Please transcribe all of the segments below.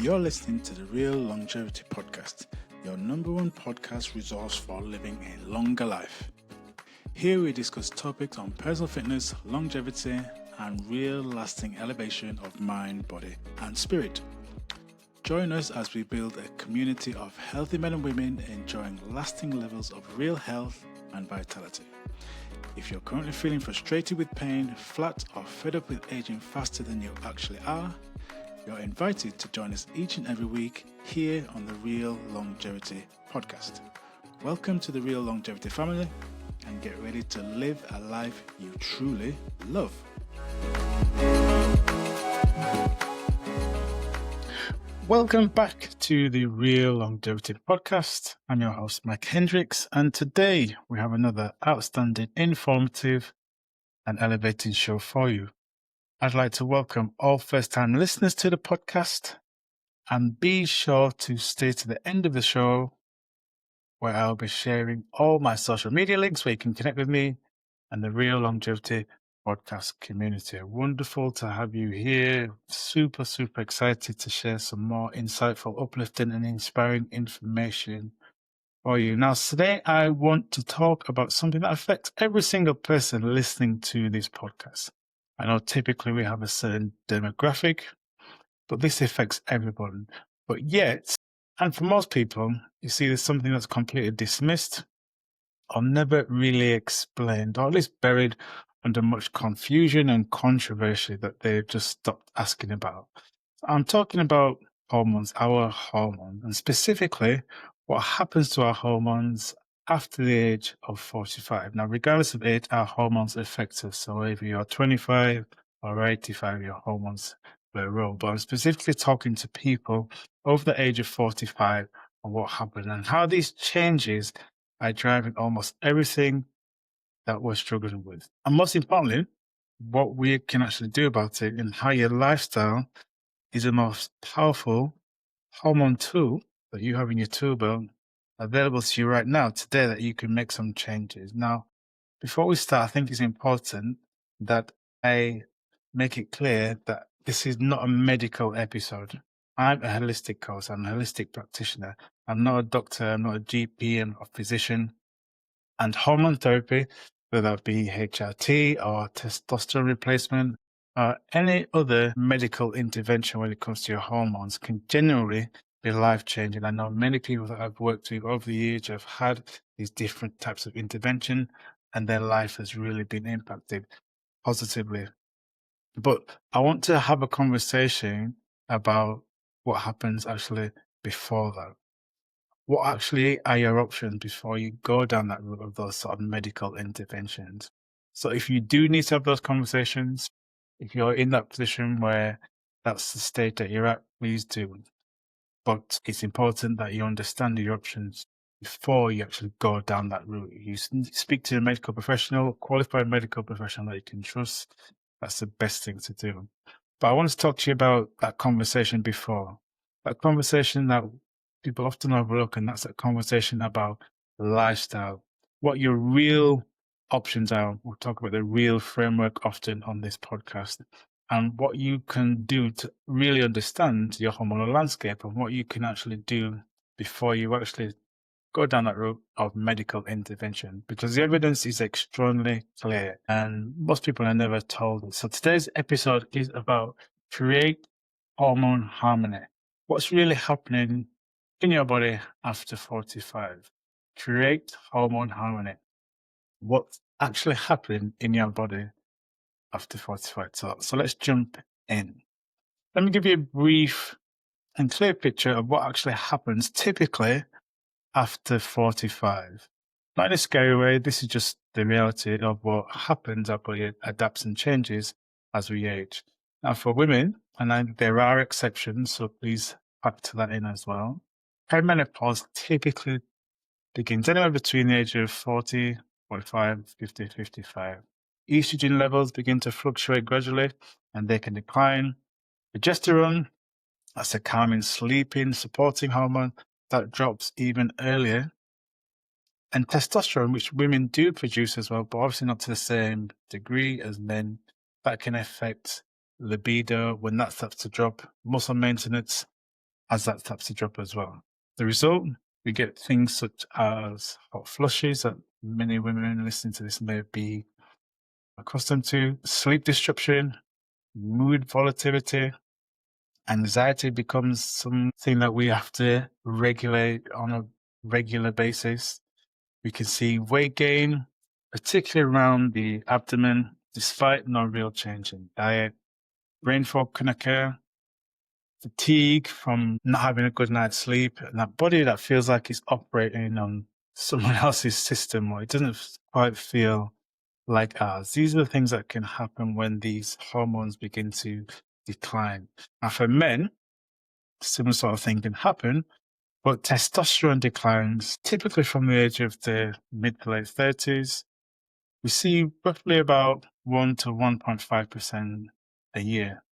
You're listening to the Real Longevity Podcast, your number one podcast resource for living a longer life. Here we discuss topics on personal fitness, longevity, and real lasting elevation of mind, body, and spirit. Join us as we build a community of healthy men and women enjoying lasting levels of real health and vitality. If you're currently feeling frustrated with pain, flat, or fed up with aging faster than you actually are, you're invited to join us each and every week here on the Real Longevity Podcast. Welcome to the Real Longevity family and get ready to live a life you truly love. Welcome back to the Real Longevity Podcast. I'm your host, Mike Hendricks, and today we have another outstanding, informative, and elevating show for you. I'd like to welcome all first-time listeners to the podcast, and be sure to stay to the end of the show where I'll be sharing all my social media links where you can connect with me and the Real Longevity Podcast community. Wonderful to have you here. Super excited to share some more insightful, uplifting, and inspiring information for you. Now, today I want to talk about something that affects every single person listening to this podcast. I know typically we have a certain demographic, but this affects everyone. But yet, and for most people, you see there's something that's completely dismissed or never really explained, or at least buried under much confusion and controversy that they've just stopped asking about. I'm talking about hormones, our hormones, and specifically what happens to our hormones after the age of 45. Now, regardless of age, our hormones affect us. So if you're 25 or 85, your hormones play a role. But I'm specifically talking to people over the age of 45 and what happened and how these changes are driving almost everything that we're struggling with. And most importantly, what we can actually do about it and how your lifestyle is the most powerful hormone tool that you have in your tool belt available to you right now, today, that you can make some changes. Now, before we start, I think it's important that I make it clear that this is not a medical episode. I'm a holistic coach. I'm a holistic practitioner. I'm not a doctor. I'm not a GP. I'm not a physician. And hormone therapy, whether it be HRT or testosterone replacement or any other medical intervention when it comes to your hormones, can generally be life-changing. I know many people that I've worked with over the years have had these different types of intervention, and their life has really been impacted positively. But I want to have a conversation about what happens actually before that. What actually are your options before you go down that route of those sort of medical interventions? So if you do need to have those conversations, if you're in that position where that's the state that you're at, please do. But it's important that you understand your options before you actually go down that route. You speak to a medical professional, qualified medical professional that you can trust. That's the best thing to do. But I want to talk to you about that conversation before. That conversation that people often overlook, and that's a conversation about lifestyle, what your real options are. We'll talk about the real framework often on this podcast, and what you can do to really understand your hormonal landscape and what you can actually do before you actually go down that route of medical intervention, because the evidence is extremely clear and most people are never told it. So today's episode is about create hormone harmony. What's really happening in your body after 45? Create hormone harmony. What's actually happening in your body after 45? So let's jump in. Let me give you a brief and clear picture of what actually happens typically after 45. Not in a scary way, this is just the reality of what happens. Our body adapts and changes as we age. Now for women, and there are exceptions, so please factor that in as well. Perimenopause typically begins anywhere between the age of 40, 45, 50, 55. Estrogen levels begin to fluctuate gradually and they can decline. Progesterone, that's a calming, sleeping, supporting hormone, that drops even earlier. And testosterone, which women do produce as well, but obviously not to the same degree as men, that can affect libido when that starts to drop, muscle maintenance, as that starts to drop as well. The result, we get things such as hot flushes that many women listening to this may be accustomed to, sleep disruption, mood volatility, anxiety becomes something that we have to regulate on a regular basis. We can see weight gain, particularly around the abdomen, despite no real change in diet. Brain fog can occur, fatigue from not having a good night's sleep, and that body that feels like it's operating on someone else's system, or it doesn't quite feel like ours. These are the things that can happen when these hormones begin to decline. Now, for men, similar sort of thing can happen, but testosterone declines typically from the age of the mid to late 30s. We see roughly about 1 to 1.5% a year.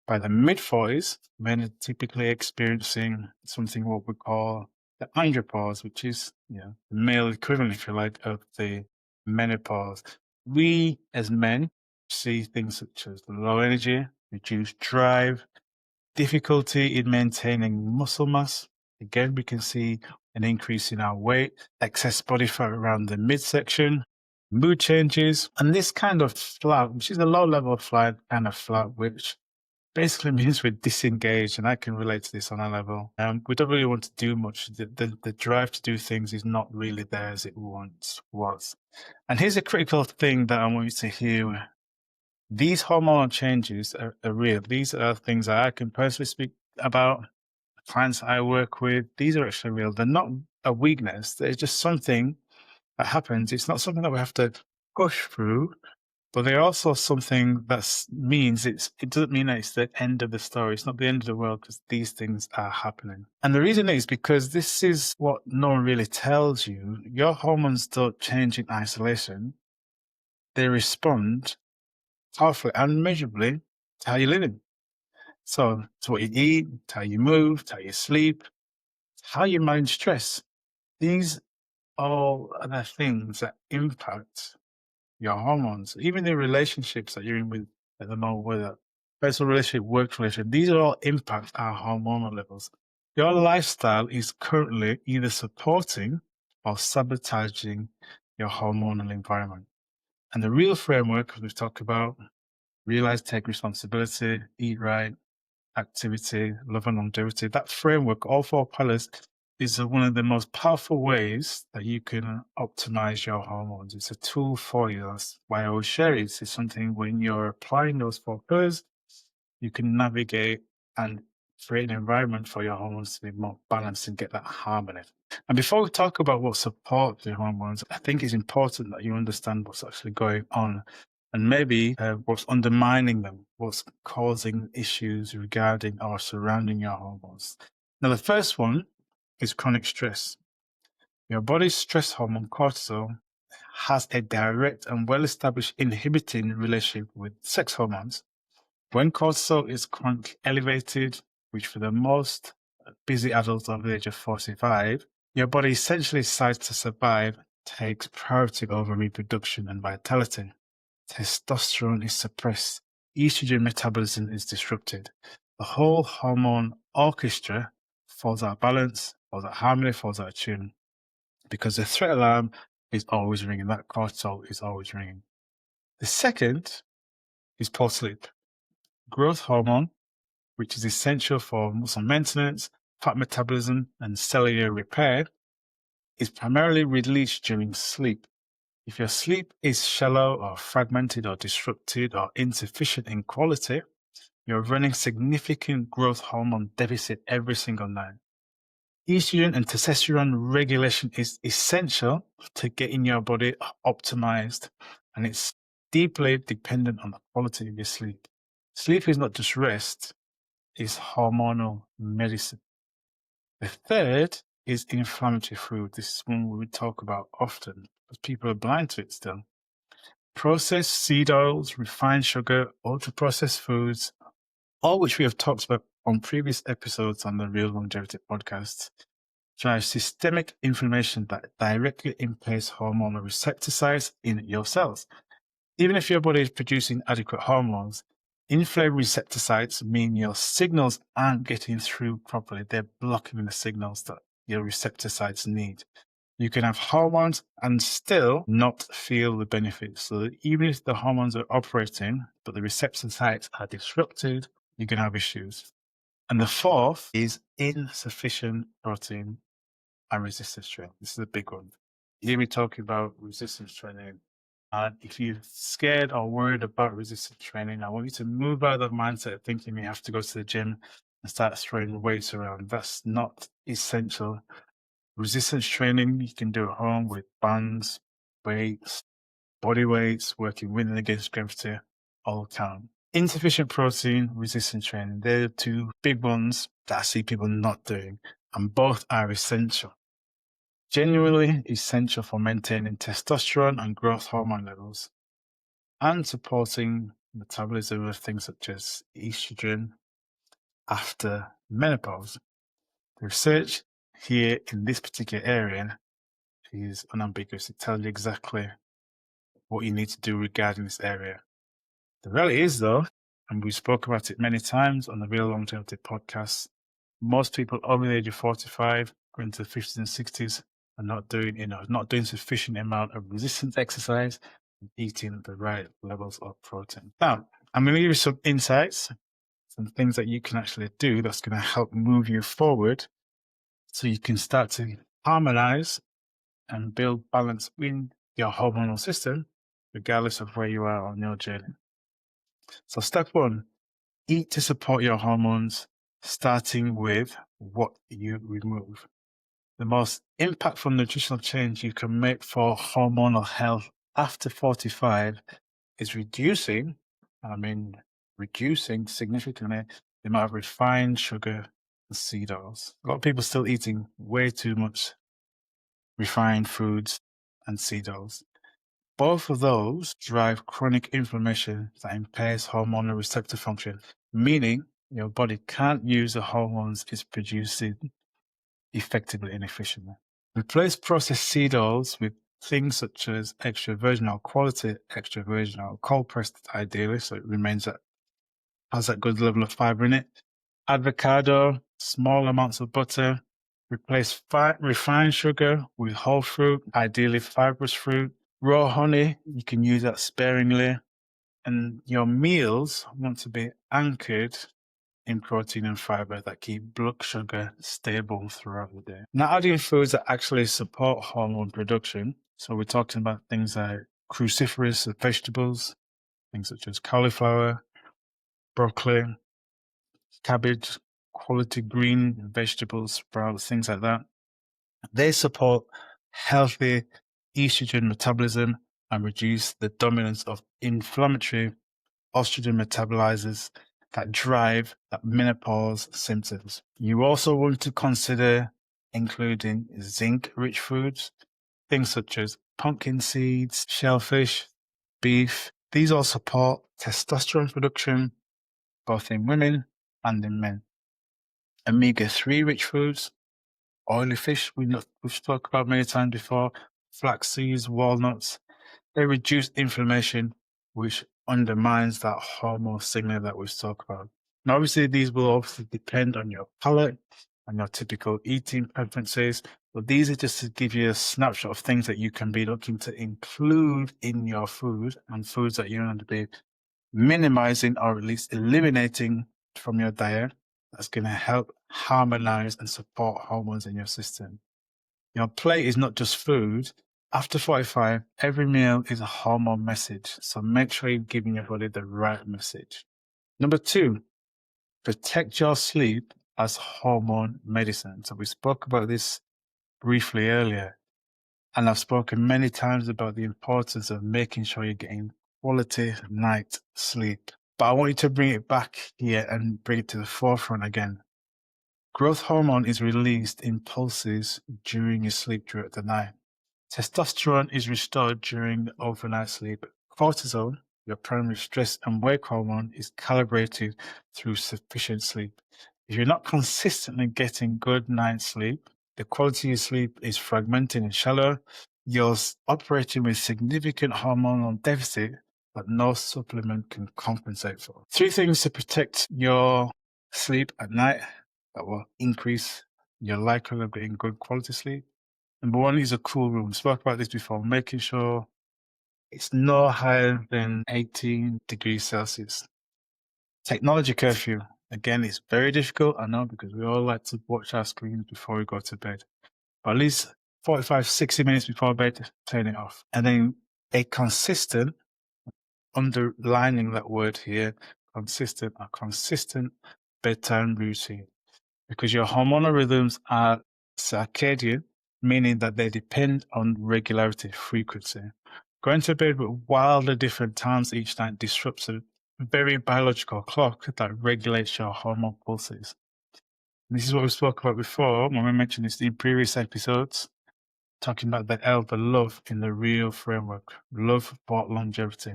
By the mid-40s, men are typically experiencing something what we call the andropause, which is the male equivalent, if you like, of the menopause. We, as men, see things such as low energy, reduced drive, difficulty in maintaining muscle mass. Again, we can see an increase in our weight, excess body fat around the midsection, mood changes, and this kind of flat, which is a low-level flat kind of flat, which basically means we're disengaged, and I can relate to this on a level. We don't really want to do much. The drive to do things is not really there as it once was. And here's a critical thing that I want you to hear. These hormonal changes are real. These are things that I can personally speak about. Clients I work with, these are actually real. They're not a weakness. They're just something that happens. It's not something that we have to push through. But they're also something that means it doesn't mean that it's the end of the story. It's not the end of the world because these things are happening. And the reason is because this is what no one really tells you. Your hormones don't change in isolation. They respond powerfully and measurably to how you're living. So it's what you eat, it's how you move, it's how you sleep, it's how you manage stress. These all are the things that impact your hormones, even the relationships that you're in with at the moment, whether personal relationship, work relationship, these are all impact our hormonal levels. Your lifestyle is currently either supporting or sabotaging your hormonal environment. And the real framework we've talked about, realize, take responsibility, eat right, activity, love and longevity, that framework, all four pillars, is one of the most powerful ways that you can optimize your hormones. It's a tool for you. That's why I always share it. It's something when you're applying those four pillars, you can navigate and create an environment for your hormones to be more balanced and get that harmony. And before we talk about what supports the hormones, I think it's important that you understand what's actually going on and maybe what's undermining them, what's causing issues regarding or surrounding your hormones. Now, the first one is chronic stress. Your body's stress hormone, cortisol, has a direct and well-established inhibiting relationship with sex hormones. When cortisol is chronically elevated, which for the most busy adults over the age of 45, your body essentially decides to survive, takes priority over reproduction and vitality. Testosterone is suppressed, estrogen metabolism is disrupted. The whole hormone orchestra falls out of balance, falls out of harmony, falls out of tune, because the threat alarm is always ringing. That cortisol is always ringing. The second is poor sleep. Growth hormone, which is essential for muscle maintenance, fat metabolism, and cellular repair, is primarily released during sleep. If your sleep is shallow or fragmented or disrupted or insufficient in quality, you're running significant growth hormone deficit every single night. Estrogen and testosterone regulation is essential to getting your body optimized, and it's deeply dependent on the quality of your sleep. Sleep is not just rest, it's hormonal medicine. The third is inflammatory food. This is one we talk about often, because people are blind to it still. Processed seed oils, refined sugar, ultra-processed foods, all which we have talked about on previous episodes on the Real Longevity podcast, drive systemic inflammation that directly impairs hormonal receptor size in your cells. Even if your body is producing adequate hormones, Inflamed receptor sites mean your signals aren't getting through properly. They're blocking the signals that your receptor sites need. You can have hormones and still not feel the benefits. So even if the hormones are operating, but the receptor sites are disrupted, you can have issues. And the fourth is insufficient protein and resistance training. This is a big one. You hear me talking about resistance training. And if you're scared or worried about resistance training, I want you to move out of the mindset of thinking you have to go to the gym and start throwing weights around. That's not essential. Resistance training you can do at home with bands, weights, body weights, working with and against gravity, all count. Insufficient protein, resistance training, they're the two big ones that I see people not doing, and both are essential. Genuinely essential for maintaining testosterone and growth hormone levels and supporting metabolism of things such as estrogen after menopause. The research here in this particular area is unambiguous. It tells you exactly what you need to do regarding this area. The reality is, though, and we spoke about it many times on the Real Longevity podcast, most people over the age of 45, going to the 50s and 60s, are not doing sufficient amount of resistance exercise and eating the right levels of protein. Now, I'm going to give you some insights, some things that you can actually do that's going to help move you forward so you can start to harmonize and build balance in your hormonal system, regardless of where you are on your journey. So step one, eat to support your hormones, starting with what you remove. The most impactful nutritional change you can make for hormonal health after 45 is reducing significantly the amount of refined sugar and seed oils. A lot of people still eating way too much refined foods and seed oils. Both of those drive chronic inflammation that impairs hormonal receptor function, meaning your body can't use the hormones it's producing effectively and efficiently. Replace processed seed oils with things such as extra virgin oil, quality extra virgin oil, cold pressed ideally, so it has that good level of fiber in it. Avocado, small amounts of butter. Replace refined sugar with whole fruit, ideally fibrous fruit. Raw honey, you can use that sparingly. And your meals want to be anchored in protein and fiber that keep blood sugar stable throughout the day. Now, adding foods that actually support hormone production. So we're talking about things like cruciferous vegetables, things such as cauliflower, broccoli, cabbage, quality green vegetables, sprouts, things like that. They support healthy estrogen metabolism and reduce the dominance of inflammatory estrogen metabolizers that drive that menopause symptoms. You also want to consider including zinc-rich foods, things such as pumpkin seeds, shellfish, beef. These all support testosterone production, both in women and in men. Omega-3 rich foods, oily fish, we've spoke about many times before, flax seeds, walnuts, they reduce inflammation, which undermines that hormone signal that we've talked about. Now, obviously, these will obviously depend on your palate and your typical eating preferences, but these are just to give you a snapshot of things that you can be looking to include in your food and foods that you're going to be minimizing or at least eliminating from your diet. That's going to help harmonize and support hormones in your system. Your plate is not just food. After 45, every meal is a hormone message. So make sure you're giving your body the right message. Number 2, protect your sleep as hormone medicine. So we spoke about this briefly earlier. And I've spoken many times about the importance of making sure you're getting quality night sleep. But I want you to bring it back here and bring it to the forefront again. Growth hormone is released in pulses during your sleep throughout the night. Testosterone is restored during overnight sleep. Cortisol, your primary stress and wake hormone, is calibrated through sufficient sleep. If you're not consistently getting good night's sleep, the quality of your sleep is fragmented and shallow, you're operating with significant hormonal deficit, that no supplement can compensate for. 3 things to protect your sleep at night that will increase your likelihood of getting good quality sleep. Number 1 is a cool room. We spoke about this before, making sure it's no higher than 18 degrees Celsius. Technology curfew. Again, it's very difficult, I know, because we all like to watch our screens before we go to bed. But at least 45, 60 minutes before bed, turn it off. And then a consistent, underlining that word here, a consistent bedtime routine. Because your hormonal rhythms are circadian, meaning that they depend on regularity, frequency. Going to bed with wildly different times each night disrupts a very biological clock that regulates your hormone pulses. And this is what we spoke about before when we mentioned this in previous episodes, talking about the love in the real framework, love for longevity.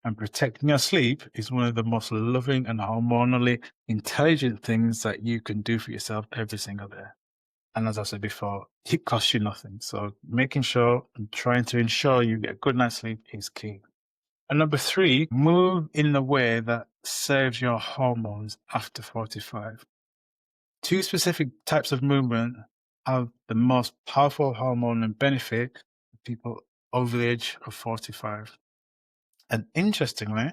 And protecting your sleep is one of the most loving and hormonally intelligent things that you can do for yourself every single day. And as I said before, it costs you nothing. So making sure and trying to ensure you get a good night's sleep is key. And number 3, move in a way that serves your hormones after 45. 2 specific types of movement have the most powerful hormone and benefit for people over the age of 45. And interestingly,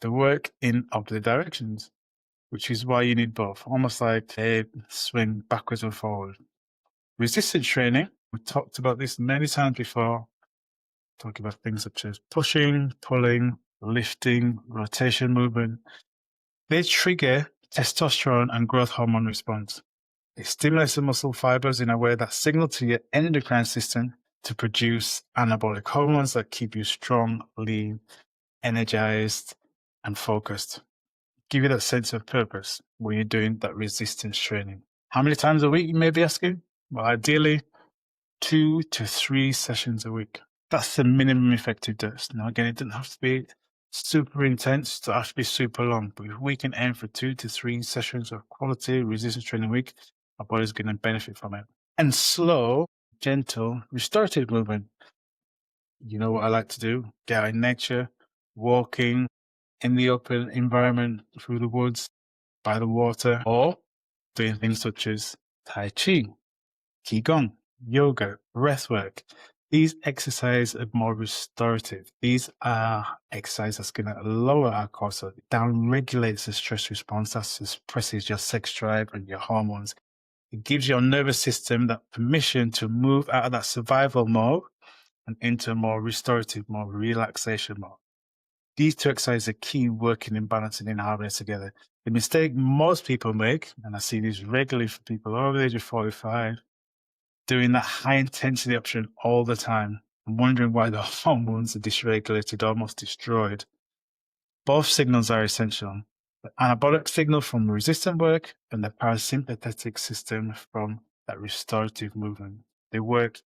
they work in opposite directions, which is why you need both, almost like a swing backwards and forward. Resistance training, we talked about this many times before, talking about things such as pushing, pulling, lifting, rotation movement. They trigger testosterone and growth hormone response. It stimulates the muscle fibers in a way that signal to your endocrine system to produce anabolic hormones that keep you strong, lean, energized, and focused. Give you that sense of purpose when you're doing that resistance training. How many times a week, you may be asking? Well, ideally, 2 to 3 sessions a week. That's the minimum effective dose. Now, again, it doesn't have to be super intense, it doesn't have to be super long, but if we can aim for 2 to 3 sessions of quality resistance training a week, our body's going to benefit from it. And slow, gentle, restorative movement. You know what I like to do? Get out in nature, walking in the open environment, through the woods, by the water, or doing things such as Tai Chi, Qigong, yoga, breathwork. These exercises are more restorative. These are exercises that's going to lower our cortisol, down regulates the stress response, that suppresses your sex drive and your hormones. It gives your nervous system that permission to move out of that survival mode and into a more restorative, more relaxation mode. These 2 exercises are key working in balancing in harmony together. The mistake most people make, and I see this regularly for people over the age of 45, doing that high intensity option all the time and wondering why the hormones are dysregulated, almost destroyed. Both signals are essential. The anabolic signal from resistant work and the parasympathetic system from that restorative movement. They work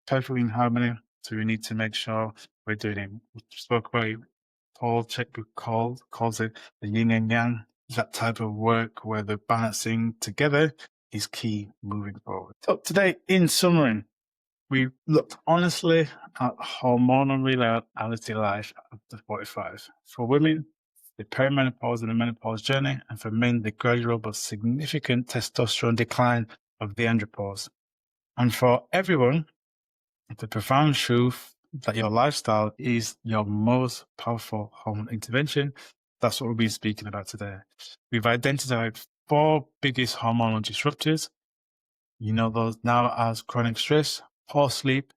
perfectly in harmony, so we need to make sure we're doing it. We spoke about it. Paul Checkbook calls it the yin and yang, that type of work where the balancing together is key moving forward. So today, in summary, we looked honestly at hormonal reality life after 45. For women, the perimenopause and the menopause journey, and for men, the gradual but significant testosterone decline of the andropause. And for everyone, the profound truth that your lifestyle is your most powerful hormone intervention. That's what we'll be speaking about today. We've identified 4 biggest hormonal disruptors. You know those now as chronic stress, poor sleep,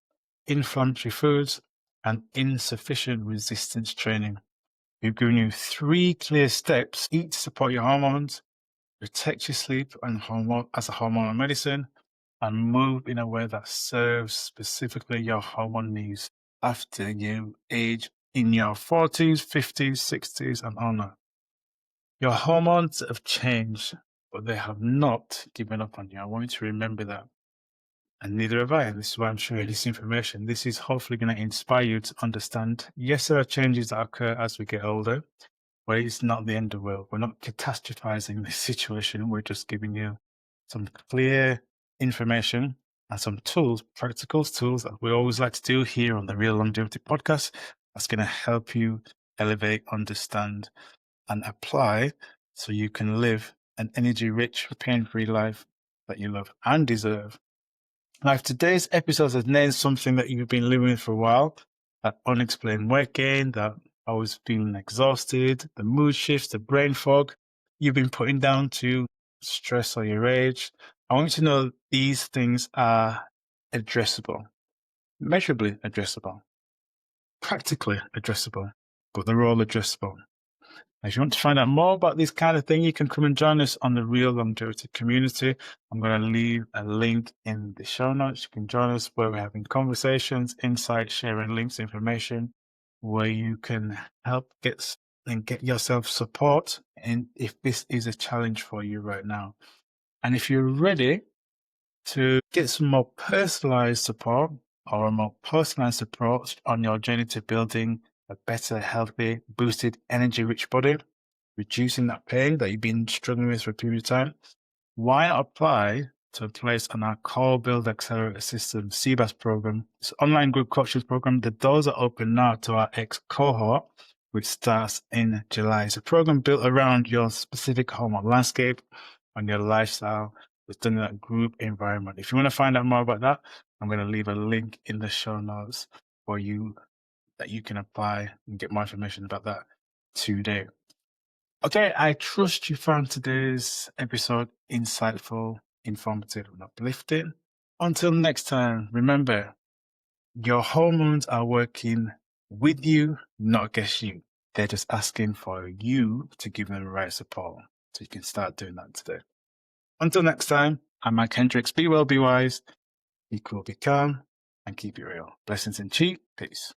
inflammatory foods, and insufficient resistance training. We've given you 3 clear steps, each to support your hormones, protect your sleep and hormone as a hormonal medicine, and move in a way that serves specifically your hormone needs after you age in your 40s, 50s, 60s, and on. Your hormones have changed, but they have not given up on you. I want you to remember that. And neither have I. And this is why I'm sharing this information. This is hopefully going to inspire you to understand, yes, there are changes that occur as we get older, but it's not the end of the world. We're not catastrophizing this situation. We're just giving you some clear information and some tools, practical tools that we always like to do here on the Real Longevity Podcast. That's going to help you elevate, understand, and apply so you can live an energy-rich, pain-free life that you love and deserve. Now, if today's episode has named something that you've been living with for a while, that unexplained weight gain, that always feeling exhausted, the mood shifts, the brain fog, you've been putting down to stress or your age, I want you to know these things are addressable, measurably addressable, practically addressable, but they're all addressable. If you want to find out more about this kind of thing, you can come and join us on the Real Longevity community. I'm going to leave a link in the show notes. You can join us where we're having conversations, insights, sharing links, information, where you can help get yourself support. And if this is a challenge for you right now, and if you're ready to get some more personalized support or a more personalized approach on your journey to building a better, healthy, boosted, energy-rich body, reducing that pain that you've been struggling with for a period of time, why not apply to a place on our Core Build Accelerator System CBAS program? It's an online group coaching program. The doors are open now to our X cohort, which starts in July. It's a program built around your specific hormone landscape and your lifestyle. It's done in that group environment. If you want to find out more about that, I'm going to leave a link in the show notes for you that you can apply and get more information about that today. Okay, I trust you found today's episode insightful, informative, and uplifting. Until next time, remember, your hormones are working with you, not against you. They're just asking for you to give them the right support. So you can start doing that today. Until next time, I'm Mike Hendricks. Be well, be wise, be cool, be calm, and keep it real. Blessings and chi. Peace.